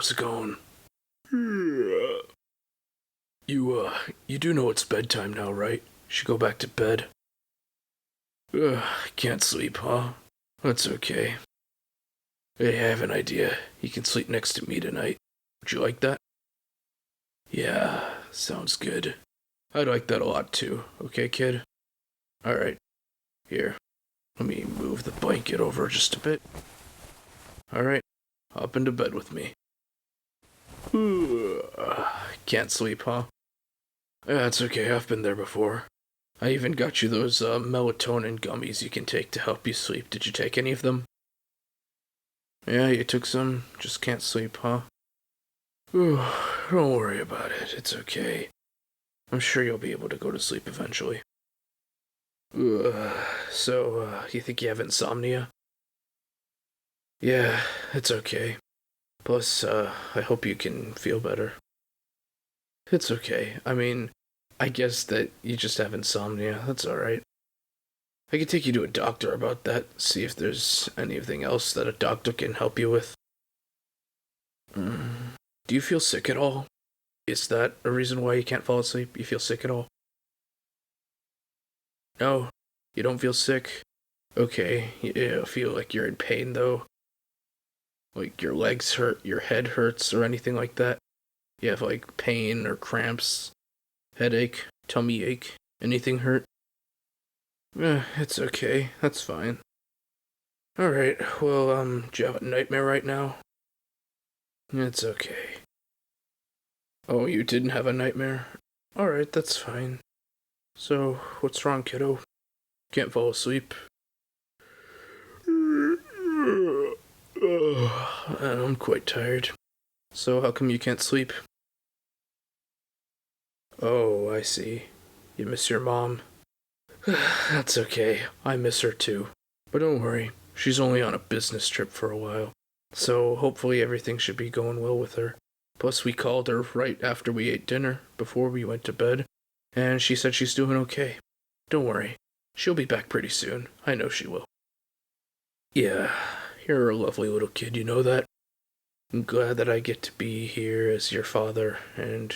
how's it going? You do know it's bedtime now, right? Should go back to bed. Can't sleep, huh? That's okay. Hey, I have an idea. You can sleep next to me tonight. Would you like that? Yeah, sounds good. I'd like that a lot too, okay, kid? Alright, here. Let me move the blanket over just a bit. Alright, hop into bed with me. Can't sleep, huh? Yeah, it's okay, I've been there before. I even got you those melatonin gummies you can take to help you sleep. Did you take any of them? Yeah, you took some, just can't sleep, huh? Don't worry about it, it's okay. I'm sure you'll be able to go to sleep eventually. So, you think you have insomnia? Yeah, it's okay. Plus, I hope you can feel better. It's okay. I mean, I guess that you just have insomnia. That's alright. I could take you to a doctor about that, see if there's anything else that a doctor can help you with. Do you feel sick at all? Is that a reason why you can't fall asleep? You feel sick at all? No, you don't feel sick? Okay, you feel like you're in pain though? Like your legs hurt, your head hurts, or anything like that? You have like pain or cramps, headache, tummy ache, anything hurt? It's okay, that's fine. Alright, well, do you have a nightmare right now? It's okay. Oh, you didn't have a nightmare? Alright, that's fine. So, what's wrong, kiddo? Can't fall asleep? I'm quite tired. So, how come you can't sleep? Oh, I see. You miss your mom? That's okay. I miss her too. But don't worry, she's only on a business trip for a while. So, hopefully everything should be going well with her. Plus, we called her right after we ate dinner, before we went to bed, and she said she's doing okay. Don't worry, she'll be back pretty soon. I know she will. Yeah, you're a lovely little kid, you know that? I'm glad that I get to be here as your father, and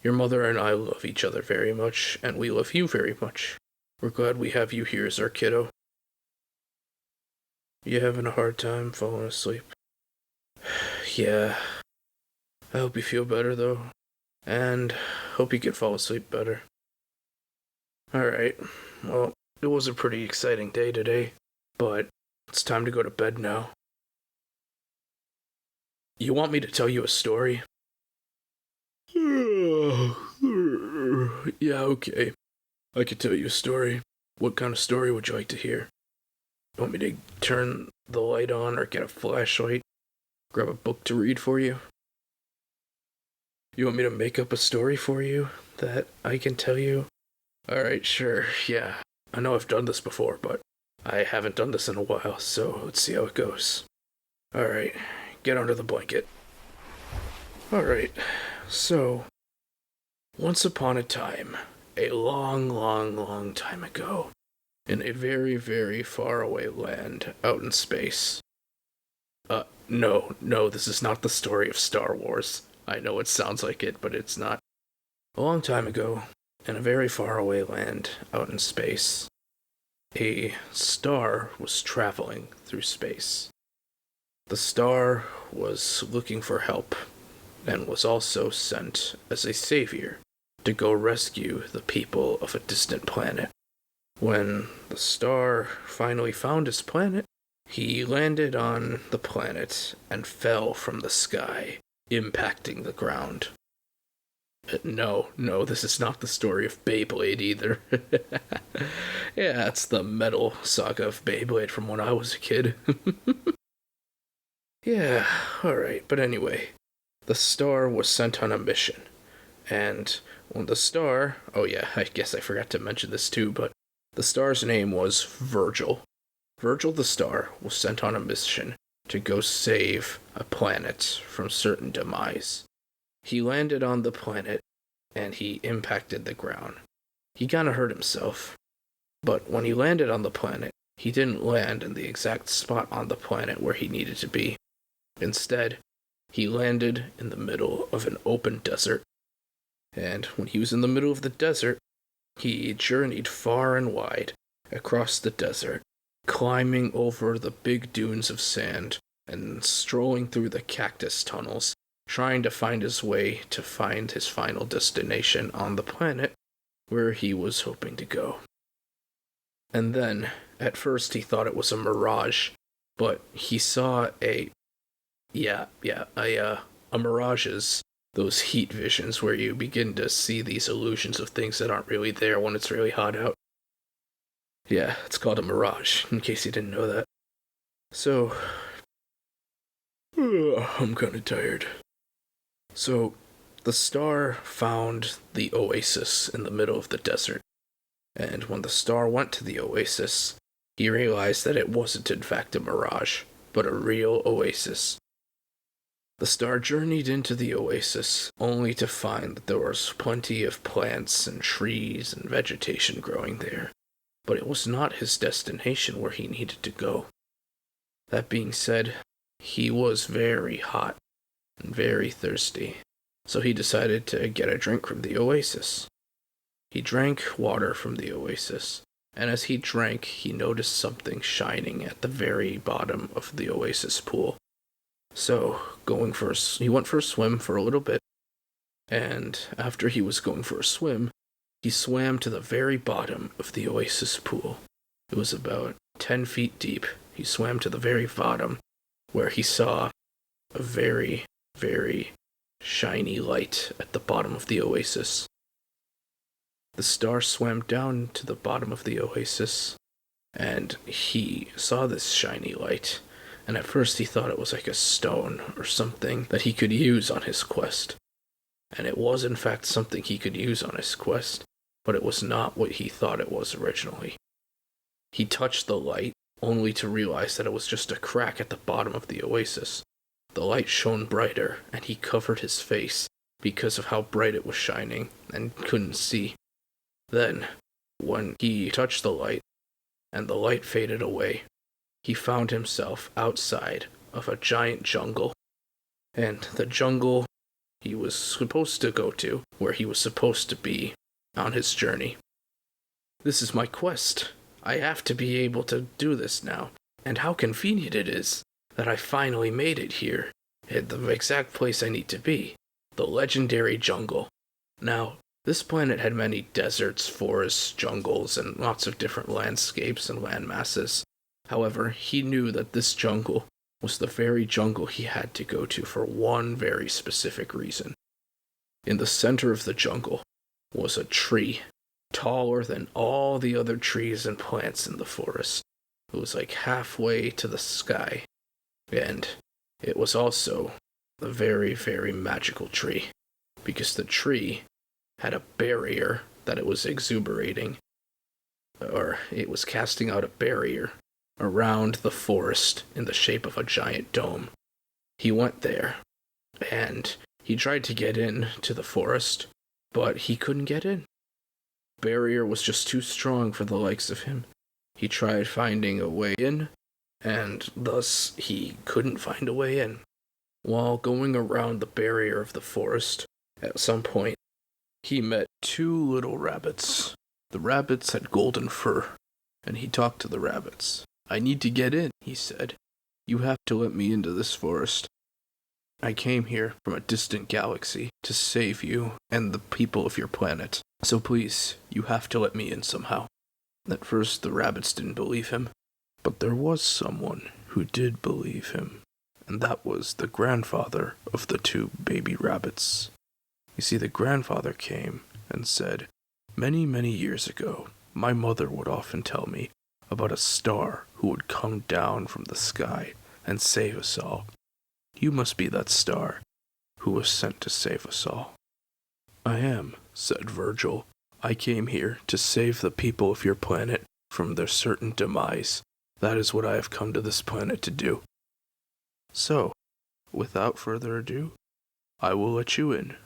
your mother and I love each other very much, and we love you very much. We're glad we have you here as our kiddo. You having a hard time falling asleep? Yeah. I hope you feel better, though. And hope you can fall asleep better. Alright. Well, it was a pretty exciting day today, but it's time to go to bed now. You want me to tell you a story? Yeah, okay. I could tell you a story. What kind of story would you like to hear? You want me to turn the light on or get a flashlight? Grab a book to read for you? You want me to make up a story for you that I can tell you? Alright, sure, yeah. I know I've done this before, but I haven't done this in a while, so let's see how it goes. Alright, get under the blanket. Alright, so, once upon a time, a long, long, long time ago, in a very, very far away land out in space. No, this is not the story of Star Wars. I know it sounds like it, but it's not. A long time ago, in a very far away land out in space, a star was traveling through space. The star was looking for help, and was also sent as a savior to go rescue the people of a distant planet. When the star finally found his planet, he landed on the planet and fell from the sky, impacting the ground. No, this is not the story of Beyblade either. Yeah, it's the metal saga of Beyblade from when I was a kid. Yeah, alright, but anyway, the star was sent on a mission. And when the star, oh yeah, I guess I forgot to mention this too, but the star's name was Virgil. Virgil the star was sent on a mission to go save a planet from certain demise. He landed on the planet, and he impacted the ground. He kinda hurt himself. But when he landed on the planet, he didn't land in the exact spot on the planet where he needed to be. Instead, he landed in the middle of an open desert. And when he was in the middle of the desert, he journeyed far and wide across the desert, climbing over the big dunes of sand and strolling through the cactus tunnels, trying to find his way to find his final destination on the planet where he was hoping to go. And then, at first he thought it was a mirage, but he saw a mirage is those heat visions where you begin to see these illusions of things that aren't really there when it's really hot out. Yeah, it's called a mirage, in case you didn't know that. So, I'm kinda tired. So, the star found the oasis in the middle of the desert, and when the star went to the oasis, he realized that it wasn't in fact a mirage, but a real oasis. The star journeyed into the oasis, only to find that there was plenty of plants and trees and vegetation growing there, but it was not his destination where he needed to go. That being said, he was very hot and very thirsty, so he decided to get a drink from the oasis. He drank water from the oasis, and as he drank, he noticed something shining at the very bottom of the oasis pool. So, he went for a swim for a little bit, and after he was going for a swim, he swam to the very bottom of the oasis pool. It was about 10 feet deep. He swam to the very bottom, where he saw a very, very shiny light at the bottom of the oasis. The star swam down to the bottom of the oasis, and he saw this shiny light, and at first he thought it was like a stone or something that he could use on his quest. And it was in fact something he could use on his quest, but it was not what he thought it was originally. He touched the light, only to realize that it was just a crack at the bottom of the oasis. The light shone brighter, and he covered his face because of how bright it was shining, and couldn't see. Then, when he touched the light, and the light faded away, he found himself outside of a giant jungle. And the jungle he was supposed to go to, where he was supposed to be on his journey. This is my quest. I have to be able to do this now. And how convenient it is that I finally made it here, at the exact place I need to be, the legendary jungle. Now, this planet had many deserts, forests, jungles, and lots of different landscapes and land masses. However, he knew that this jungle was the very jungle he had to go to for one very specific reason. In the center of the jungle was a tree, taller than all the other trees and plants in the forest. It was like halfway to the sky, and it was also a very, very magical tree, because the tree had a barrier that it was exuberating, or it was casting out a barrier around the forest in the shape of a giant dome. He went there, and he tried to get in to the forest, but he couldn't get in. The barrier was just too strong for the likes of him. He tried finding a way in, and thus he couldn't find a way in. While going around the barrier of the forest, at some point, he met two little rabbits. The rabbits had golden fur, and he talked to the rabbits. "I need to get in," he said. "You have to let me into this forest. I came here from a distant galaxy to save you and the people of your planet. So please, you have to let me in somehow." At first, the rabbits didn't believe him, but there was someone who did believe him, and that was the grandfather of the two baby rabbits. You see, the grandfather came and said, "Many, many years ago, my mother would often tell me about a star who would come down from the sky and save us all. You must be that star who was sent to save us all." "I am," said Virgil. "I came here to save the people of your planet from their certain demise. That is what I have come to this planet to do. So, without further ado, I will let you in."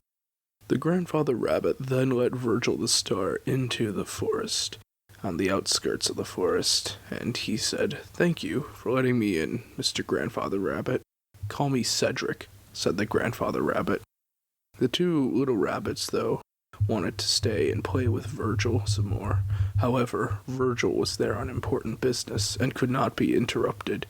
The grandfather rabbit then let Virgil the star into the forest, on the outskirts of the forest, and he said, "Thank you for letting me in, Mr. Grandfather Rabbit. Call me Cedric. said the grandfather rabbit. The two little rabbits, though, wanted to stay and play with Virgil some more. However, Virgil was there on important business and could not be interrupted.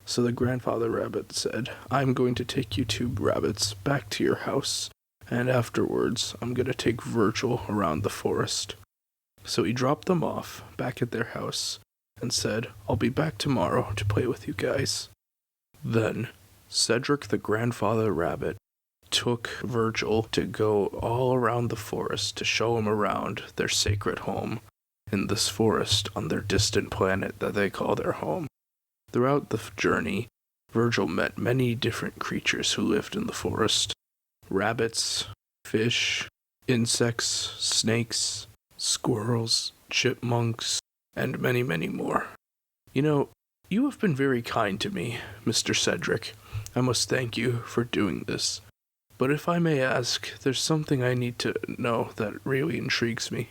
So the grandfather rabbit said, I'm going to take you two rabbits back to your house, and afterwards I'm going to take Virgil around the forest. So he dropped them off back at their house and said, I'll be back tomorrow to play with you guys. Then Cedric the grandfather rabbit took Virgil to go all around the forest to show him around their sacred home in this forest on their distant planet that they call their home. Throughout the journey, Virgil met many different creatures who lived in the forest. Rabbits, fish, insects, snakes, squirrels, chipmunks, and many, many more. You know, you have been very kind to me, Mr. Cedric. I must thank you for doing this. But if I may ask, there's something I need to know that really intrigues me.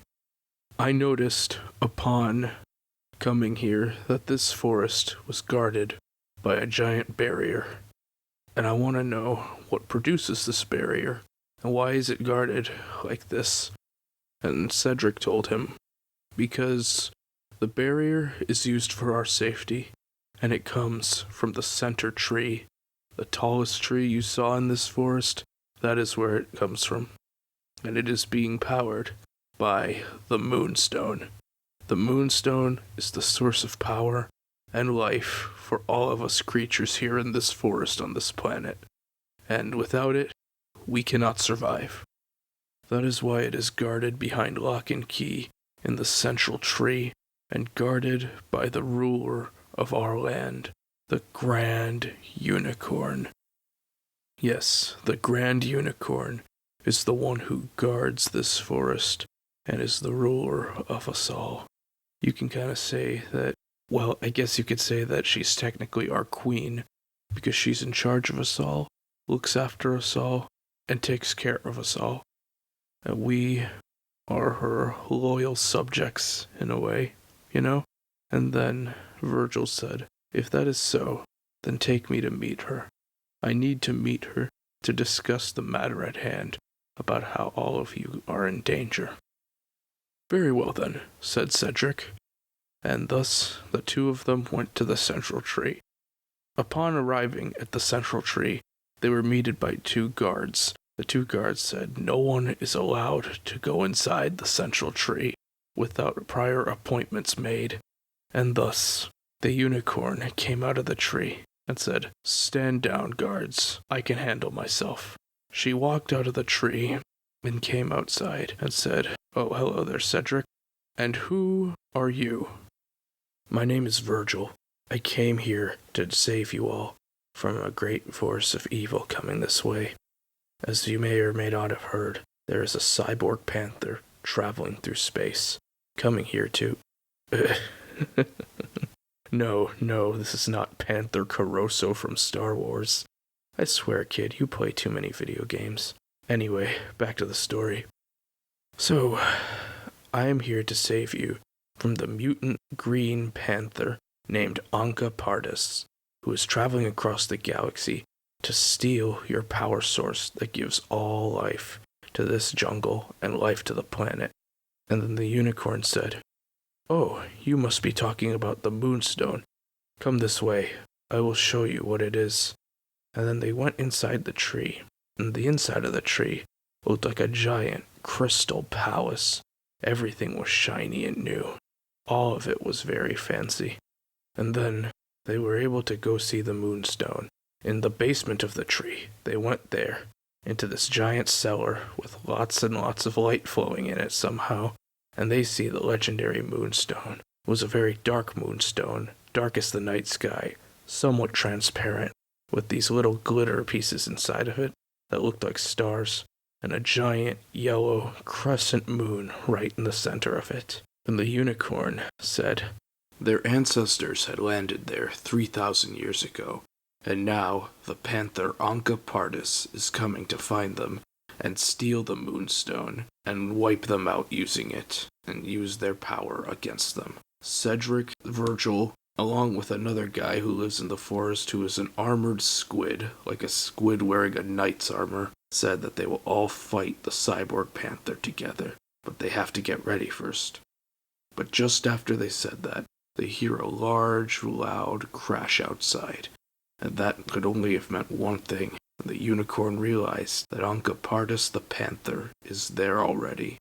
I noticed upon coming here that this forest was guarded by a giant barrier. And I want to know what produces this barrier, and why is it guarded like this? And Cedric told him, because the barrier is used for our safety, and it comes from the center tree. The tallest tree you saw in this forest, that is where it comes from. And it is being powered by the Moonstone. The Moonstone is the source of power and life for all of us creatures here in this forest on this planet. And without it, we cannot survive. That is why it is guarded behind lock and key in the central tree, and guarded by the ruler of our land, the Grand Unicorn. Yes, the Grand Unicorn is the one who guards this forest and is the ruler of us all. You can kind of say that, well, I guess you could say that she's technically our queen, because she's in charge of us all, looks after us all, and takes care of us all. And we are her loyal subjects, in a way, you know? And then Virgil said, if that is so, then take me to meet her. I need to meet her to discuss the matter at hand about how all of you are in danger. Very well then, said Cedric. And thus the two of them went to the central tree. Upon arriving at the central tree, they were greeted by two guards. The two guards said no one is allowed to go inside the central tree without prior appointments made. And thus the unicorn came out of the tree and said, stand down, guards. I can handle myself. She walked out of the tree and came outside and said, oh, hello there, Cedric. And who are you? My name is Virgil. I came here to save you all from a great force of evil coming this way. As you may or may not have heard, there is a cyborg panther traveling through space, coming here to... No, this is not Panther Caroso from Star Wars. I swear, kid, you play too many video games. Anyway, back to the story. So, I am here to save you from the mutant green panther named Anka Pardis, who is traveling across the galaxy to steal your power source that gives all life to this jungle and life to the planet. And then the unicorn said, oh, you must be talking about the Moonstone. Come this way. I will show you what it is. And then they went inside the tree, and the inside of the tree looked like a giant crystal palace. Everything was shiny and new. All of it was very fancy. And then they were able to go see the Moonstone. In the basement of the tree, they went there, into this giant cellar with lots and lots of light flowing in it somehow. And they see the legendary Moonstone. It was a very dark moonstone, dark as the night sky, somewhat transparent, with these little glitter pieces inside of it that looked like stars, and a giant yellow crescent moon right in the center of it. And the unicorn said, their ancestors had landed there 3,000 years ago, and now the panther Anka Pardis is coming to find them and steal the Moonstone and wipe them out using it and use their power against them. Cedric, Virgil, along with another guy who lives in the forest who is an armored squid, like a squid wearing a knight's armor, said that they will all fight the cyborg panther together, but they have to get ready first. But just after they said that, they hear a large, loud crash outside, and that could only have meant one thing. The unicorn realized that Oncopartis the panther is there already.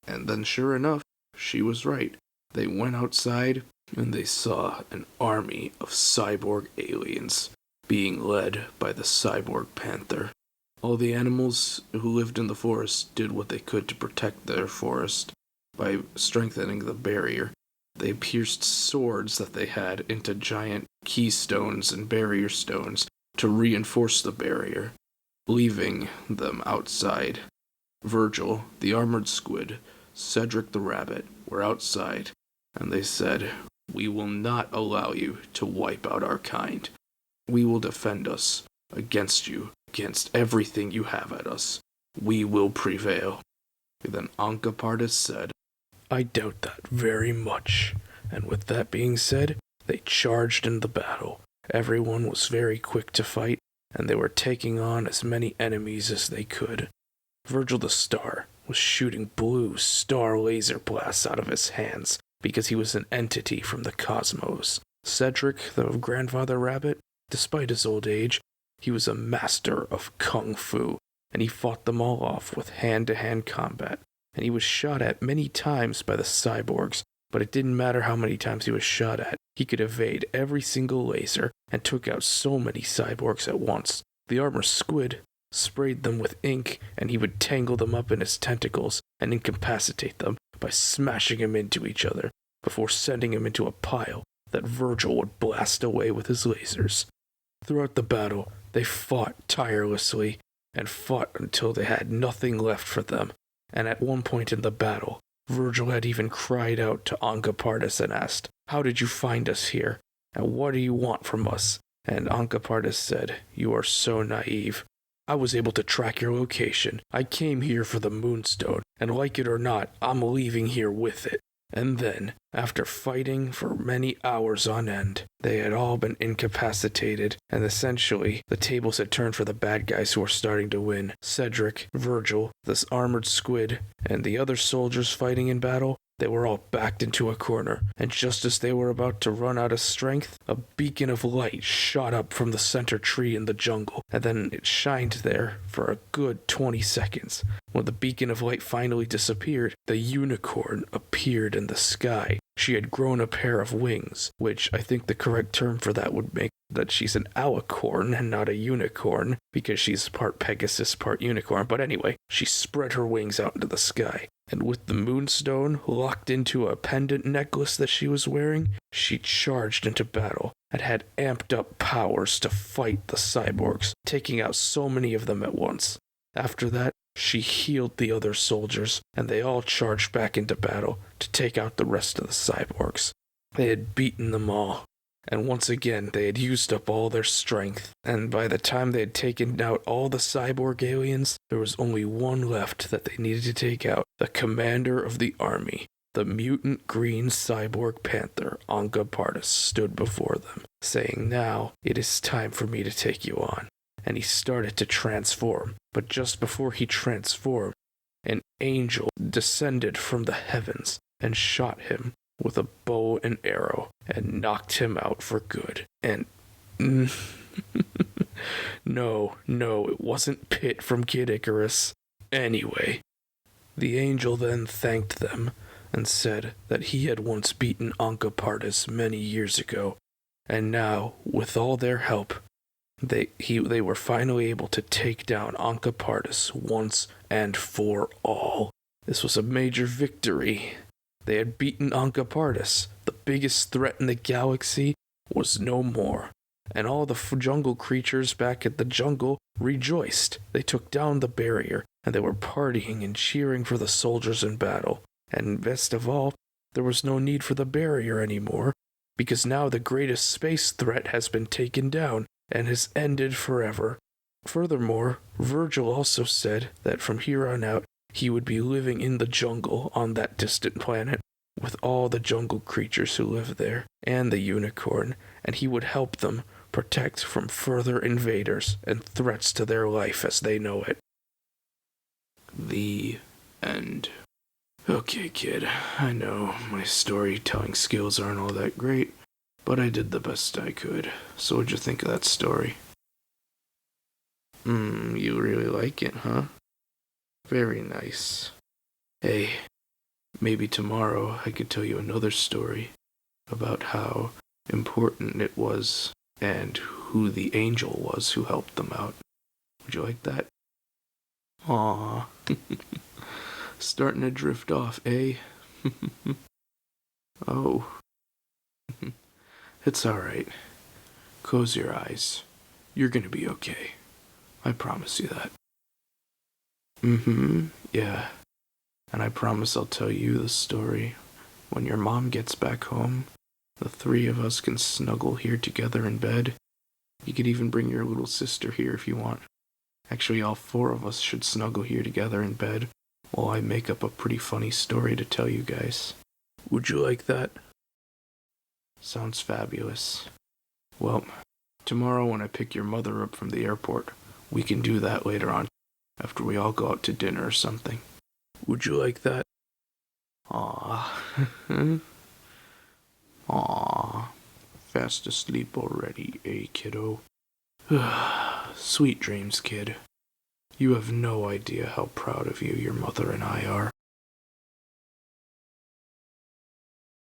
And then sure enough, she was right. They went outside, and they saw an army of cyborg aliens being led by the cyborg panther. All the animals who lived in the forest did what they could to protect their forest by strengthening the barrier. They pierced swords that they had into giant keystones and barrier stones to reinforce the barrier, leaving them outside. Virgil, the armored squid, Cedric the rabbit were outside, and they said, "We will not allow you to wipe out our kind. We will defend us against you, against everything you have at us. We will prevail." Then Oncopartis said, "I doubt that very much." And with that being said, they charged into battle. Everyone was very quick to fight, and they were taking on as many enemies as they could. Virgil the Star was shooting blue star laser blasts out of his hands because he was an entity from the cosmos. Cedric, the grandfather rabbit, despite his old age, he was a master of kung fu, and he fought them all off with hand-to-hand combat. And he was shot at many times by the cyborgs, but it didn't matter how many times he was shot at. He could evade every single laser and took out so many cyborgs at once. The armored squid sprayed them with ink, and he would tangle them up in his tentacles and incapacitate them by smashing them into each other before sending them into a pile that Virgil would blast away with his lasers. Throughout the battle, they fought tirelessly and fought until they had nothing left for them. And at one point in the battle, Virgil had even cried out to Oncopartis and asked, "How did you find us here? And what do you want from us?" And Oncopartis said, "You are so naive. I was able to track your location. I came here for the Moonstone, and like it or not, I'm leaving here with it." And then, after fighting for many hours on end, they had all been incapacitated, and essentially, the tables had turned for the bad guys who were starting to win. Cedric, Virgil, this armored squid, and the other soldiers fighting in battle, they were all backed into a corner, and just as they were about to run out of strength, a beacon of light shot up from the center tree in the jungle, and then it shined there for a good 20 seconds. When the beacon of light finally disappeared, the unicorn appeared in the sky. She had grown a pair of wings, which I think the correct term for that would make that she's an alicorn and not a unicorn, because she's part Pegasus, part unicorn. But anyway, she spread her wings out into the sky, and with the moonstone locked into a pendant necklace that she was wearing, she charged into battle and had amped up powers to fight the cyborgs, taking out so many of them at once. After that, she healed the other soldiers, and they all charged back into battle to take out the rest of the cyborgs. They had beaten them all, and once again they had used up all their strength, and by the time they had taken out all the cyborg aliens, there was only one left that they needed to take out, the commander of the army. The mutant green cyborg panther, Oncopartis, stood before them, saying, "Now it is time for me to take you on." And he started to transform, but just before he transformed, an angel descended from the heavens and shot him with a bow and arrow and knocked him out for good. And no, it wasn't Pit from Kid Icarus. Anyway, the angel then thanked them and said that he had once beaten Oncopartis many years ago, and now, with all their help, they were finally able to take down Oncopartis once and for all. This was a major victory. They had beaten Oncopartis. The biggest threat in the galaxy was no more. And all the jungle creatures back at the jungle rejoiced. They took down the barrier, and they were partying and cheering for the soldiers in battle. And best of all, there was no need for the barrier anymore, because now the greatest space threat has been taken down and has ended forever. Furthermore, Virgil also said that from here on out, he would be living in the jungle on that distant planet, with all the jungle creatures who live there, and the unicorn, and he would help them protect from further invaders and threats to their life as they know it. The end. Okay, kid, I know my storytelling skills aren't all that great, but I did the best I could. So what'd you think of that story? You really like it, huh? Very nice. Hey, maybe tomorrow I could tell you another story about how important it was and who the angel was who helped them out. Would you like that? Aww. Starting to drift off, eh? Oh. It's alright. Close your eyes. You're gonna be okay. I promise you that. Yeah. And I promise I'll tell you the story. When your mom gets back home, the three of us can snuggle here together in bed. You could even bring your little sister here if you want. Actually, all four of us should snuggle here together in bed while I make up a pretty funny story to tell you guys. Would you like that? Sounds fabulous. Well, tomorrow when I pick your mother up from the airport, we can do that later on, after we all go out to dinner or something. Would you like that? Aww. Aww. Fast asleep already, eh, kiddo? Sweet dreams, kid. You have no idea how proud of you your mother and I are.